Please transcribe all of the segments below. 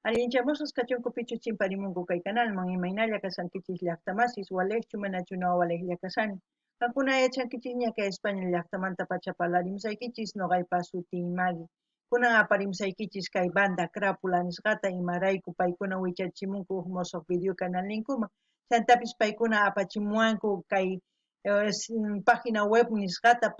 Allinchamos kachunku pichu chimparimunku kay canalman imaynalla kasankichis llaqtamasis walejchu manachu no walejlla kasani. Kankuna yachankichis ñaka España llaqtamanta pacha parlarimsaykichis noqaypa suti Maggie. Kunan aparimsaykichis kay banda Crápula nisqata imarayku paykuna wichachimunku huk mosoq video canal ninkuma. Chantapis paykuna apachimuwanku kay página web nisqata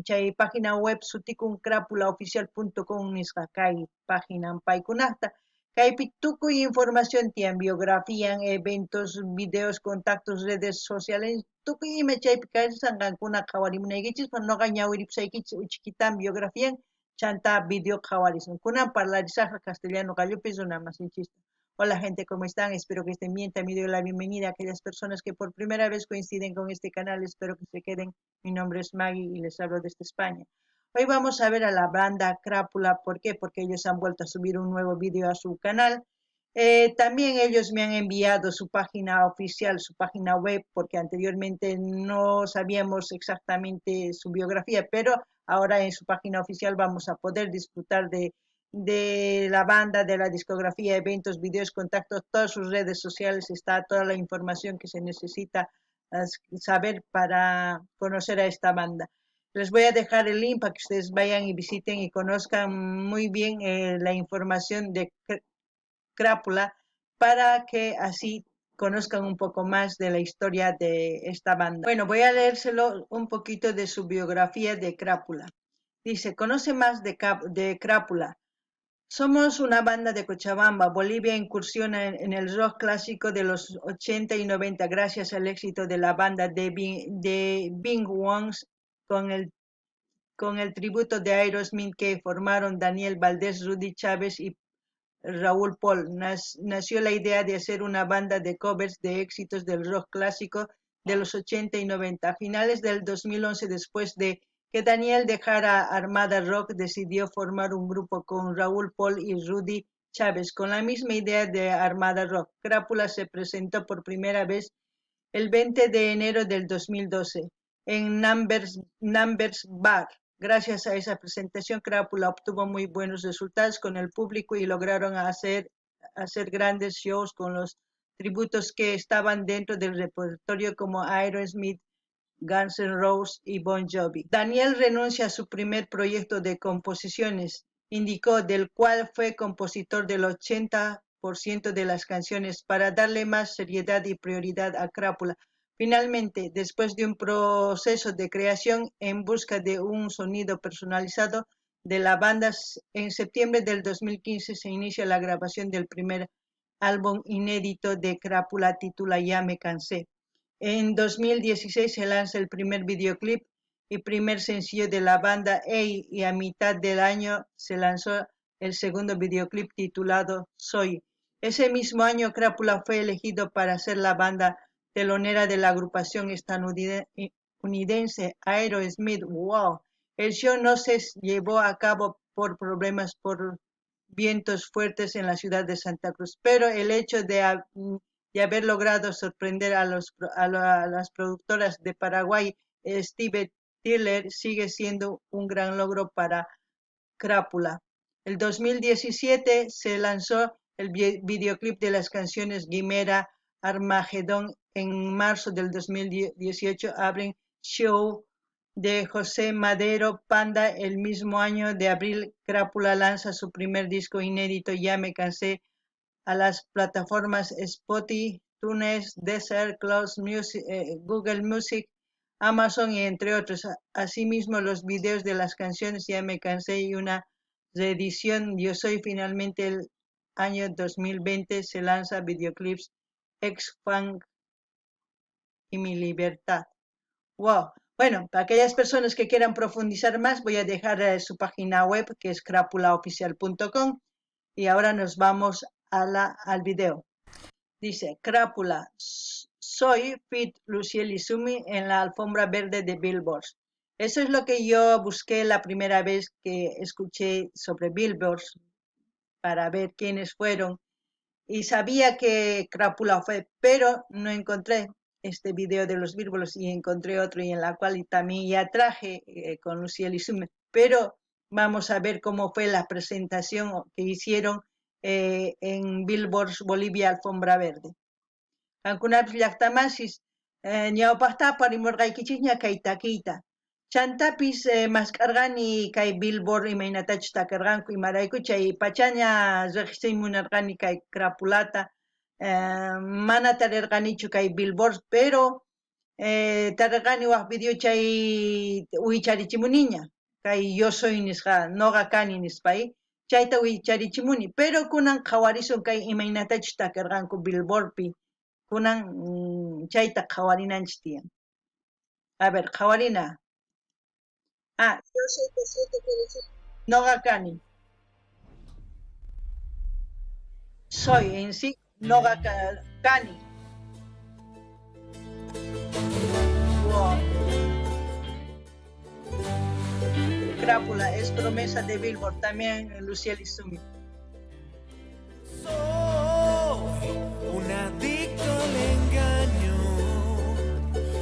chay página web sutikun crapulaoficial.com nisqa kay página paykunaqta. Kaypi tukuy información tiyan biografía, eventos, videos, contactos, redes sociales, tukuy ima chaypi kaysan qankuna qhawarimunaykichis noqa ñawiripusaykichis uchikitan biografía chanta video qhawarisun. Kunan parlarisaqa castellano qallupis runamasinchista. Hola gente, ¿cómo están? Espero que estén bien. También doy la bienvenida a aquellas personas que por primera vez coinciden con este canal. Espero que se queden. Mi nombre es Maggie y les hablo desde España. Hoy vamos a ver a la banda Crápula. ¿Por qué? Porque ellos han vuelto a subir un nuevo video a su canal. También ellos me han enviado su página oficial, su página web, porque anteriormente no sabíamos exactamente su biografía, pero ahora en su página oficial vamos a poder disfrutar de la banda, de la discografía, eventos, videos, contactos, todas sus redes sociales, está toda la información que se necesita saber para conocer a esta banda. Les voy a dejar el link para que ustedes vayan y visiten y conozcan muy bien la información de Crápula para que así conozcan un poco más de la historia de esta banda. Bueno, voy a leérselo un poquito de su biografía de Crápula. Dice, conoce más de Crápula. Somos una banda de Cochabamba. Bolivia incursiona en el rock clásico de los 80 y 90 gracias al éxito de la banda de Bing Wongs con el tributo de Aerosmith que formaron Daniel Valdés, Rudy Chávez y Raúl Paul. Nació la idea de hacer una banda de covers de éxitos del rock clásico de los 80 y 90. A finales del 2011, después de que Daniel dejara Armada Rock, decidió formar un grupo con Raúl Paul y Rudy Chávez, con la misma idea de Armada Rock. Crápula se presentó por primera vez el 20 de enero del 2012 en Numbers Bar. Gracias a esa presentación, Crápula obtuvo muy buenos resultados con el público y lograron hacer grandes shows con los tributos que estaban dentro del repertorio como Aerosmith, Guns N' Roses y Bon Jovi. Daniel renuncia a su primer proyecto de composiciones, indicó, del cual fue compositor del 80% de las canciones para darle más seriedad y prioridad a Crápula. Finalmente, después de un proceso de creación en busca de un sonido personalizado de la banda, en septiembre del 2015 se inicia la grabación del primer álbum inédito de Crápula, titulado Ya me cansé. En 2016 se lanza el primer videoclip y primer sencillo de la banda y a mitad del año se lanzó el segundo videoclip titulado Soy. Ese mismo año Crápula fue elegido para ser la banda telonera de la agrupación estadounidense Aerosmith. ¡Wow! El show no se llevó a cabo por problemas por vientos fuertes en la ciudad de Santa Cruz, pero el hecho de haber logrado sorprender a las productoras de Paraguay, Steve Tiller, sigue siendo un gran logro para Crápula. El 2017 se lanzó el videoclip de las canciones Guimera, Armagedón. En marzo del 2018 abren show de José Madero, Panda. El mismo año de abril, Crápula lanza su primer disco inédito, Ya me cansé, a las plataformas Spotify, iTunes, Deezer, Google Music, Amazon y entre otros. Asimismo, los videos de las canciones Ya me cansé y una reedición Yo soy. Finalmente, el año 2020 se lanza videoclips Ex-Funk y Mi Libertad. Wow. Bueno, para aquellas personas que quieran profundizar más, voy a dejar su página web, que es crapulaoficial.com. Y ahora nos vamos al video. Dice, Crápula, soy Fit Luciel Izumi en la alfombra verde de Billboard. Eso es lo que yo busqué la primera vez que escuché sobre Billboard, para ver quiénes fueron. Y sabía que Crápula fue, pero no encontré este video de los Billboards y encontré otro y en la cual también ya traje con Luciel Izumi. Pero vamos a ver cómo fue la presentación que hicieron en Billboard Bolivia Alfombra Verde. Kankunapish llaqtamasis ñawpaqta parimurqaykichis ña kay takiyta. Chantapis maskarqani kay Billboard imaynatachus takarqanku imarayku chay pachaña riqsimunarqani kay Crapulata mana tarirqanichu kay Billboard pero tarirqani waq video chay wicharichimuniña kay yo soy nisqa noqa kani nispay chayta wicharichimuni pero kunan qhawarisun kay imaynatachus takarqanku Billboardpi kunan chayta qhawarinanchis tiyan. A ver, qhawarina. Yo soy consciente quiere decir noqa kani. Soy en sí noqa kani. Wow. Crápula es promesa de Billboard, también Luciel Izumi. Soy un adicto al engaño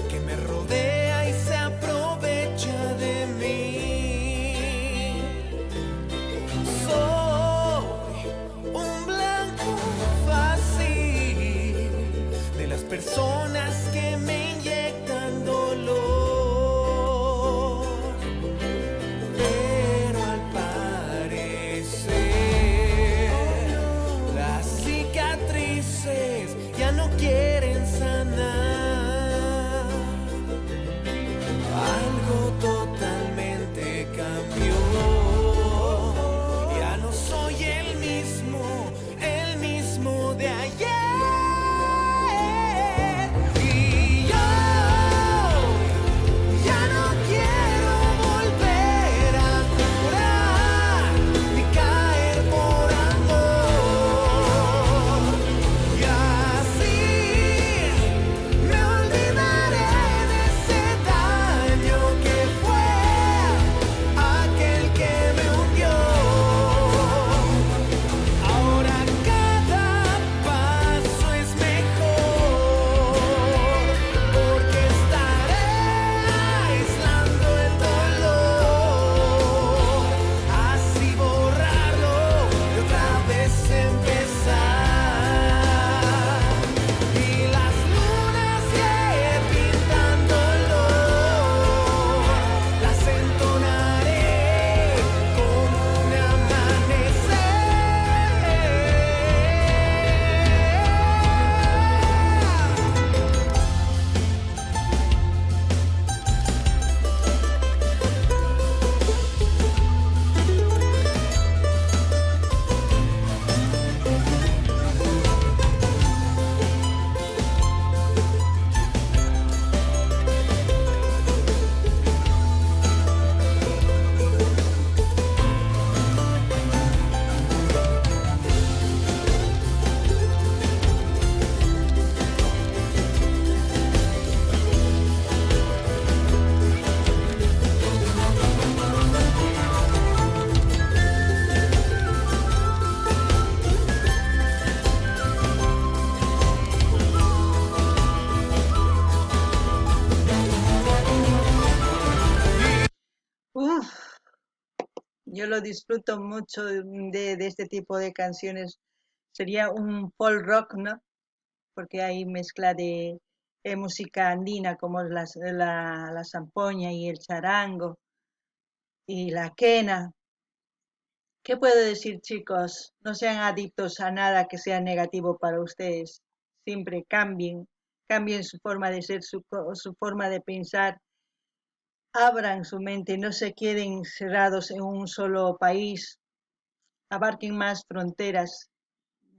que me rodea y se aprovecha de mí. Soy un blanco fácil de las personas que me inyectan dolor. Pero al parecer las cicatrices ya no quieren sanar. Algo totalmente cambió. Ya no soy el mismo de ayer. Y yo ya no quiero volver a jurar ni caer por amor. Y así me olvidaré de ese daño que fue aquel que me hundió. Ahora cada paso es mejor porque estaré aislando el dolor, así borrarlo y otra vez empezar. Y las lunas que pintan dolor las entonaré como un amanecer. Yo lo disfruto mucho de este tipo de canciones. Sería un folk rock, ¿no? Porque hay mezcla de música andina como la zampoña y el charango y la quena. ¿Qué puedo decir, chicos? No sean adictos a nada que sea negativo para ustedes. Siempre cambien su forma de ser, su forma de pensar. Abran su mente, no se queden cerrados en un solo país. Abarquen más fronteras,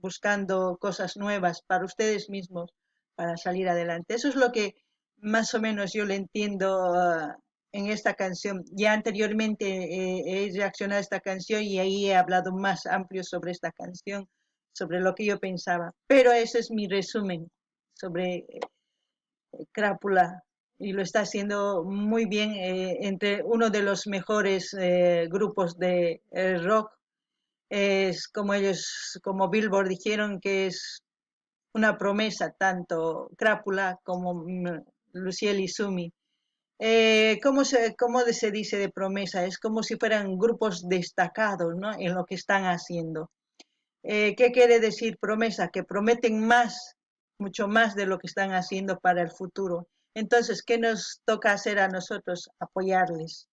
buscando cosas nuevas para ustedes mismos, para salir adelante. Eso es lo que más o menos yo le entiendo en esta canción. Ya anteriormente he reaccionado a esta canción y ahí he hablado más amplio sobre esta canción, sobre lo que yo pensaba. Pero ese es mi resumen sobre Crápula y lo está haciendo muy bien entre uno de los mejores grupos de rock. Es como ellos, como Billboard dijeron que es una promesa, tanto Crápula como Luciel Izumi. ¿Cómo se dice de promesa? Es como si fueran grupos destacados, ¿no? En lo que están haciendo. ¿Qué quiere decir promesa? Que prometen más, mucho más de lo que están haciendo para el futuro. Entonces, ¿qué nos toca hacer a nosotros? Apoyarles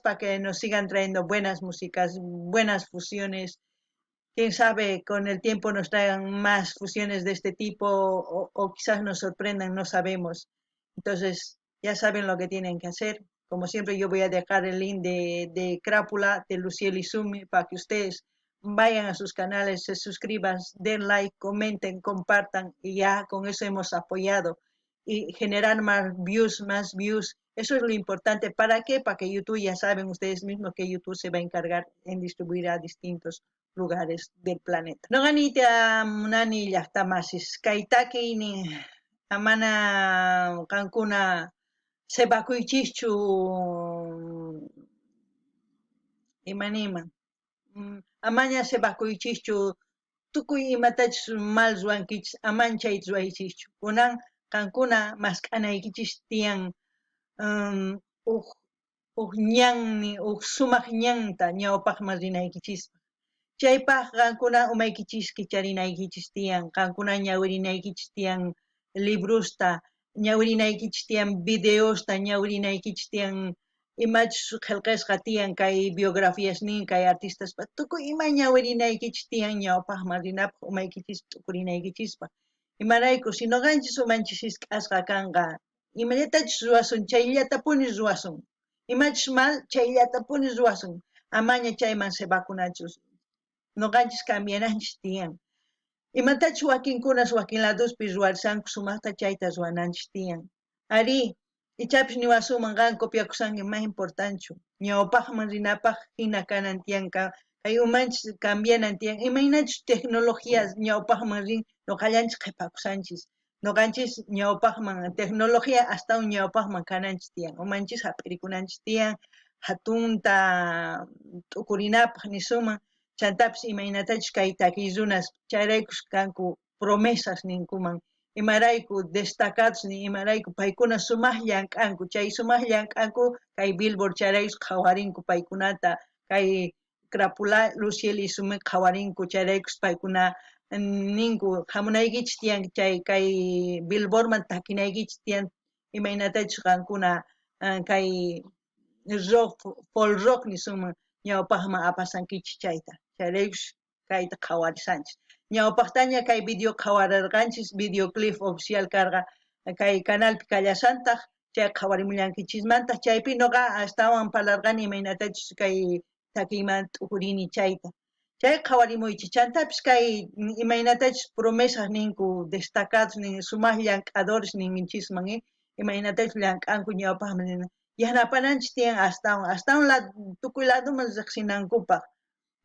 para que nos sigan trayendo buenas músicas, buenas fusiones. Quién sabe, con el tiempo nos traigan más fusiones de este tipo o quizás nos sorprendan, no sabemos. Entonces, ya saben lo que tienen que hacer. Como siempre, yo voy a dejar el link de Crápula, de Luciel Izumi, para que ustedes vayan a sus canales, se suscriban, den like, comenten, compartan y ya con eso hemos apoyado y generar más views, más views. Eso es lo importante. ¿Para qué? Para que YouTube, ya saben ustedes mismos que YouTube se va a encargar en distribuir a distintos lugares del planeta. No ganita munani llaqtamasis, kaitaki ni amana kankuna sebakuychischu imanima. Amaña sebakuychischu tukuy imatachus mal ruwankichis amanchay ruwaychischu. Kunan kankuna mask'anaykichis tiyan uj ñanmi sumaq ñanta ñawpaqman rinaykichispa. Chaypaq qankuna umaykichis kicharinaykichis tiyan, qankuna ñawirinaykichis tiyan librusta, ñawirinaykichis tiyan videosta, ñawirinaykichis tiyan imachus qillqisqa tiyan kay biografías nin kay artistaspa tukuy ima ñawirinaykichis tiyan ñawpaqman rinapaq umaykichis tukurinaykichispa. Imarayku si noqanchis umanchis k'asqa kanqa imallatachus ruwasun chayllatapunis ruwasun. Imachus mal chayllatapunis ruwasun. Amaña chayman sebakunachus. Noqanchis cambiananchis tiyan. Imatachus wakinkunas wakin ladospi ruwarsanku sumaqta chayta ruwananchis tiyan. Ari, ichapis niwasuman qan copiakusanki más importanchu. Ñawpaqman rinapaq hina kanan tiyanka. Kay umanchis cambianan tiyan. Imaynachus tecnologías ñawpaqman rin noqallanchis qhipakusanchis. Noqanchis ñawpaqman tecnología hasta ñawpaqman kananchis tiyan. Umanchis hap'irikunanchis tiyan. Hatunta t'ukurinapaq nisuman. Chantapis imaynatachus kay takiy runas chayraykus kanku promesas ninkuman imarayku destacados ni imarayku paykuna sumaq llank'anku chay sumaq llank'anku kay Billboard chayraykus qhawarinku paykunata kay Crápula Luciel Izumi qhawarinku chayraykus paykuna ninku hamunaykichis tiyan chay kay Billboardman takinaykichis tiyan imaynatachus qankuna kay rock folk rock nisuman ñawpaqman apasankichis chayta chayraykus kayta qhawarisanchis ñawpaqtaña kay video qhawararqanchis videoclip oficial karqa kay canalpi kallasantaq chay qhawarimullankichikmanta chaypi noqa astawan parlarqani imaynatachus kay takiyman t'ukurini chayta chay qhawarimuychis chantapis kay imaynatachus promesas ninku destacados nin sumaq llank'adores ninchikman imaynatachus llank'anku ñawpaqman yanapananchis tiyan astawan lado tukuy ladoman riqsinankupaq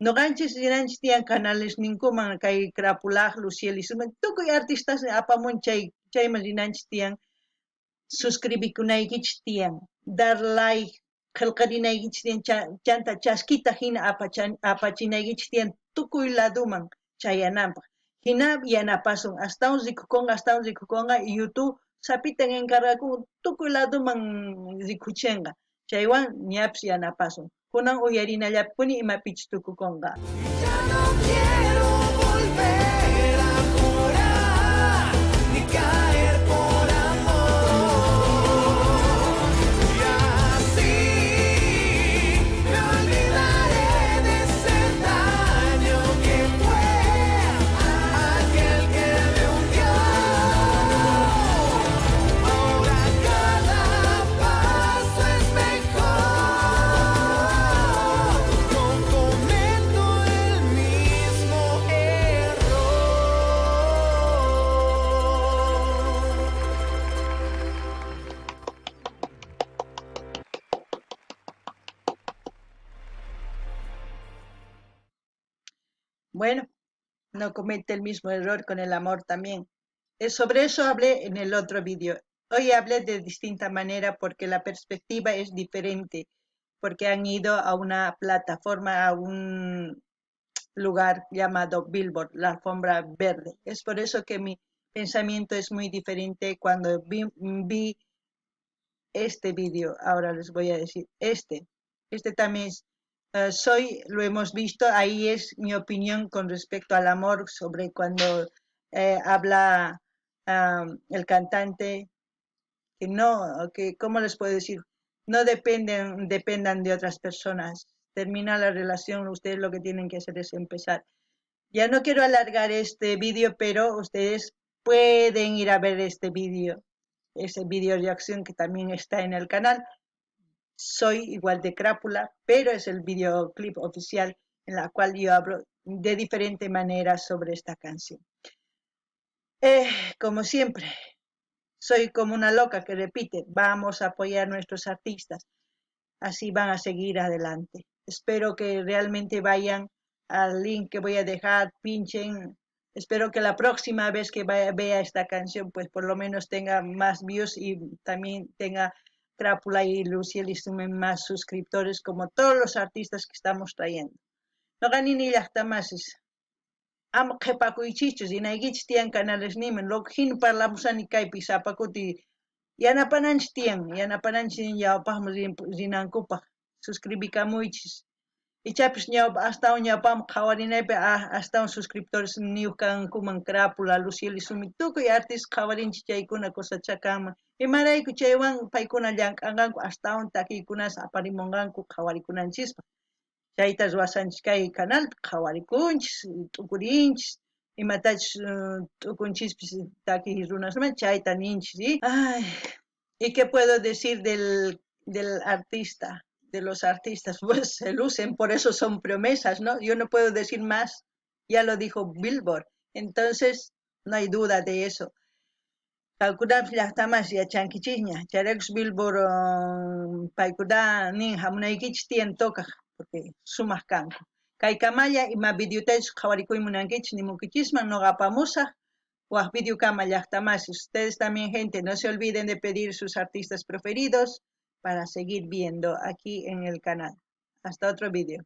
noqanchis rinanchis tiyan canales ninkuman kay Crápula Luciel Izumi tukuy artistas apamun chayman rinanchis tiyan suscribikunaykichis tiyan dar like qillqarinaykichis tiyan chanta chaskita hina apachinaykichis tiyan tukuy ladoman chayananpaq hina yanapasun astawan rikukunqa YouTube sapitan encargakun tukuy ladoman rikuchinqa chaywan ñapis yanapasun kunan uyarinallapuni imapichis tukukunqa. Ya no quiero volver a jurar ni caer por amor. Y así me olvidaré de ese daño que fue aquel que me hundió. Ahora cada paso es mejor. No cometo el mismo error. Bueno, no comete el mismo error con el amor también. Sobre eso hablé en el otro vídeo. Hoy hablé de distinta manera porque la perspectiva es diferente, porque han ido a una plataforma, a un lugar llamado Billboard, la alfombra verde. Es por eso que mi pensamiento es muy diferente cuando vi este vídeo. Ahora les voy a decir, este también es Lo hemos visto, ahí es mi opinión con respecto al amor, sobre cuando habla el cantante, que no, que, ¿cómo les puedo decir? No dependan de otras personas. Termina la relación, ustedes lo que tienen que hacer es empezar. Ya no quiero alargar este vídeo, pero ustedes pueden ir a ver este vídeo, ese vídeo reacción que también está en el canal. Soy igual de Crápula, pero es el videoclip oficial en la cual yo hablo de diferente manera sobre esta canción. Como siempre, soy como una loca que repite, vamos a apoyar a nuestros artistas, así van a seguir adelante. Espero que realmente vayan al link que voy a dejar, pinchen. Espero que la próxima vez que vea esta canción, pues por lo menos tenga más views y también tenga Crápula y Luciel y sumen más suscriptores como todos los artistas que estamos trayendo. No ganin ni llaqtamasis. Ama qhipakuychis inaykichis tiyan canales niman loco hin parlamusani kaypi sapakuti yanapananchis tiyan yanapananchis ñawpaqmi rinankupaq suscribicamuychis ichapis ñawpa astawan ñawpaman qhawarinaypi astawan suscriptores niyuq kankuman Crápula Luciel y Sumi tukuy artista qhawarinchis chaykuna cosachakanman imarayku chaywan paykuna llank'anqanku astawan takiykunas aparimunqanku qhawarikunanchikpaq chayta ruwasanchis kay canalpi qhawarikunchis t'ukurinchis imatachus t'ukunchispis takiy runasman chayta ninchis ¿sí? Ay, ¿y qué puedo decir del artista? De los artistas, pues se lucen, por eso son promesas, ¿no? Yo no puedo decir más, ya lo dijo Billboard, entonces no hay duda de eso. Calculamos llaqtamas yachankichikña, chayrakus Billboard paykuna nin hamunaykichis tiyan tokaq, porque sumaq kanku. Kay kamalla ima videotachus qhawarikuymunankichis nimunkichisman noqapa musaq, waq videokama llaqtamas. Ustedes también, gente, no se olviden de pedir sus artistas preferidos para seguir viendo aquí en el canal. Hasta otro video.